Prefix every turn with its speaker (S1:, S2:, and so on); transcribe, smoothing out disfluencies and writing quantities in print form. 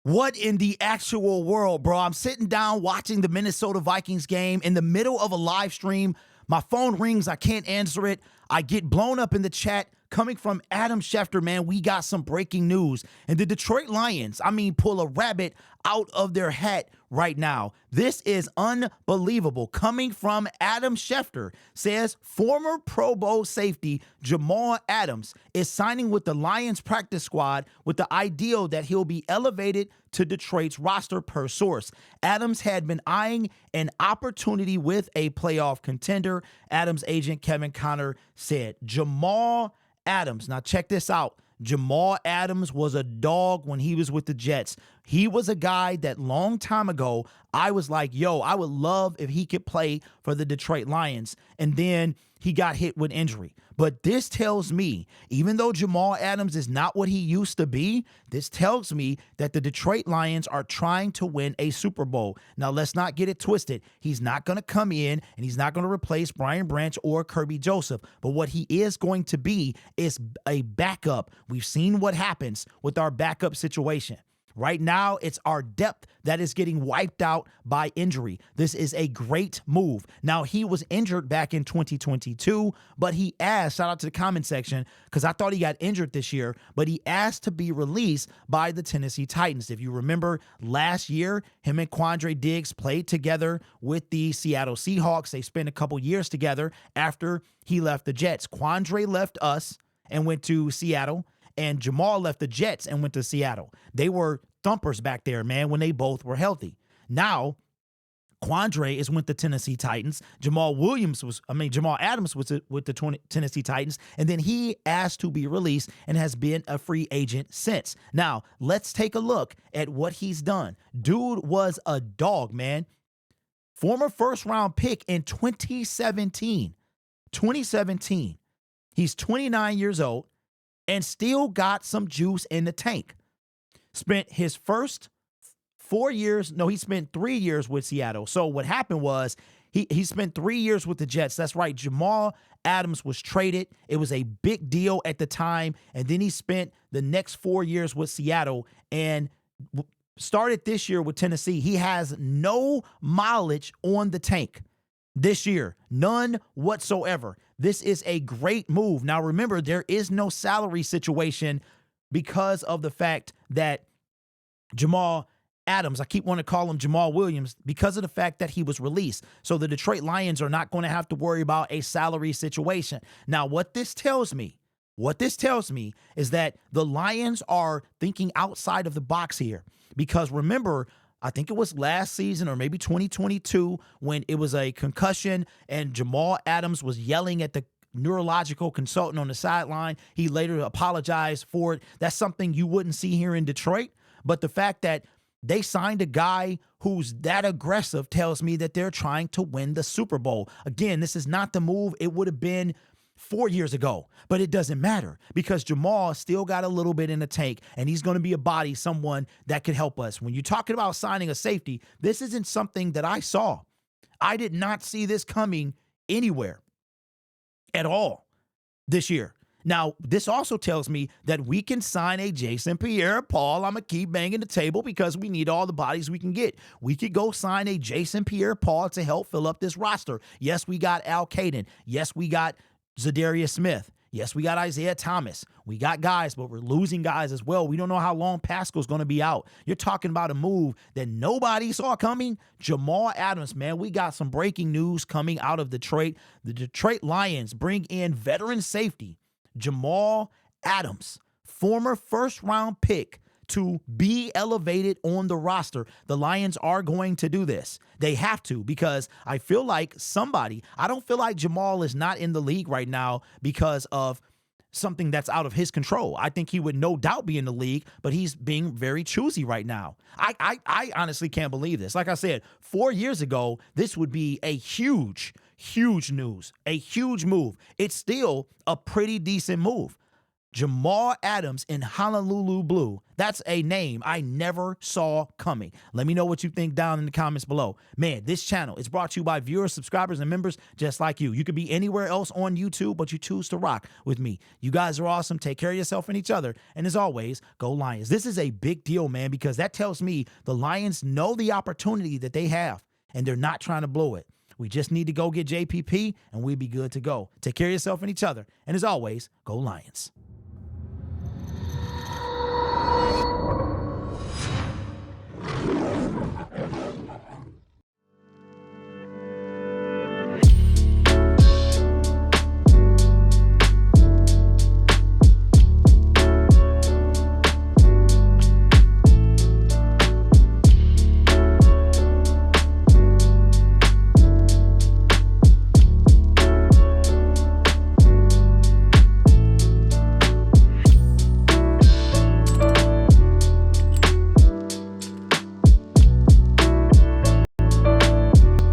S1: What in the actual world, bro? I'm sitting down watching the Minnesota Vikings game in the middle of a live stream. My phone rings. I can't answer it. I get blown up in the chat coming from Adam Schefter. Man, we got some breaking news. And the Detroit Lions, pull a rabbit out of their hat right now. This is unbelievable. Coming from Adam Schefter, says former Pro Bowl safety Jamal Adams is signing with the Lions practice squad with the ideal that he'll be elevated to Detroit's roster per source. Adams had been eyeing an opportunity with a playoff contender. Adams agent Kevin Connor said. Jamal Adams, now check this out. Jamal Adams was a dog when he was with the Jets. He was a guy that long time ago, I was like, yo, I would love if he could play for the Detroit Lions. And then he got hit with injury. But this tells me, even though Jamal Adams is not what he used to be, this tells me that the Detroit Lions are trying to win a Super Bowl. Now, let's not get it twisted. He's not going to come in and he's not going to replace Brian Branch or Kirby Joseph. But what he is going to be is a backup. We've seen what happens with our backup situation. Right now, it's our depth that is getting wiped out by injury. This is a great move. Now, he was injured back in 2022, but he asked, shout out to the comment section, because I thought he got injured this year, but he asked to be released by the Tennessee Titans. If you remember last year, him and Quandre Diggs played together with the Seattle Seahawks. They spent a couple years together after he left the Jets. Quandre left us and went to Seattle. And Jamal left the Jets and went to Seattle. They were thumpers back there, man, when they both were healthy. Now, Quandre is with the Tennessee Titans. Jamal Adams was with the Tennessee Titans. And then he asked to be released and has been a free agent since. Now, let's take a look at what he's done. Dude was a dog, man. Former first-round pick in 2017. 2017. He's 29 years old. And still got some juice in the tank. Spent his first 4 years, he spent 3 years with Seattle. So what happened was he spent 3 years with the Jets. That's right. Jamal Adams was traded. It was a big deal at the time. And then he spent the next 4 years with Seattle and started this year with Tennessee. He has no mileage on the tank this year. None whatsoever. This is a great move. Now, remember, there is no salary situation because of the fact that Jamal Adams, I keep wanting to call him Jamal Williams, because of the fact that he was released. So the Detroit Lions are not going to have to worry about a salary situation. Now, what this tells me is that the Lions are thinking outside of the box here. Because remember, I think it was last season or maybe 2022 when it was a concussion and Jamal Adams was yelling at the neurological consultant on the sideline. He later apologized for it. That's something you wouldn't see here in Detroit. But the fact that they signed a guy who's that aggressive tells me that they're trying to win the Super Bowl. Again, this is not the move it would have been 4 years ago, but it doesn't matter because Jamal still got a little bit in the tank and he's going to be a body, someone that could help us. When you're talking about signing a safety, this isn't something that I saw. I did not see this coming anywhere at all this year. Now, this also tells me that we can sign a Jason Pierre-Paul. I'm going to keep banging the table because we need all the bodies we can get. We could go sign a Jason Pierre-Paul to help fill up this roster. Yes, we got Al Caden. Yes, we got Zadarius Smith. Yes, we got Isaiah Thomas. We got guys, but we're losing guys as well. We don't know how long Pascal's going to be out. You're talking about a move that nobody saw coming. Jamal Adams, man, we got some breaking news coming out of Detroit. The Detroit Lions bring in veteran safety Jamal Adams, former first-round pick, to be elevated on the roster. The Lions are going to do this. They have to because I feel like I don't feel like Jamal is not in the league right now because of something that's out of his control. I think he would no doubt be in the league, but he's being very choosy right now. I honestly can't believe this. Like I said, 4 years ago, this would be a huge news, a huge move. It's still a pretty decent move. Jamal Adams in Honolulu Blue. That's a name I never saw coming. Let me know what you think down in the comments below. Man, this channel is brought to you by viewers, subscribers, and members just like you. You could be anywhere else on YouTube, but you choose to rock with me. You guys are awesome. Take care of yourself and each other. And as always, go Lions. This is a big deal, man, because that tells me the Lions know the opportunity that they have, and they're not trying to blow it. We just need to go get JPP, and we'll be good to go. Take care of yourself and each other. And as always, go Lions.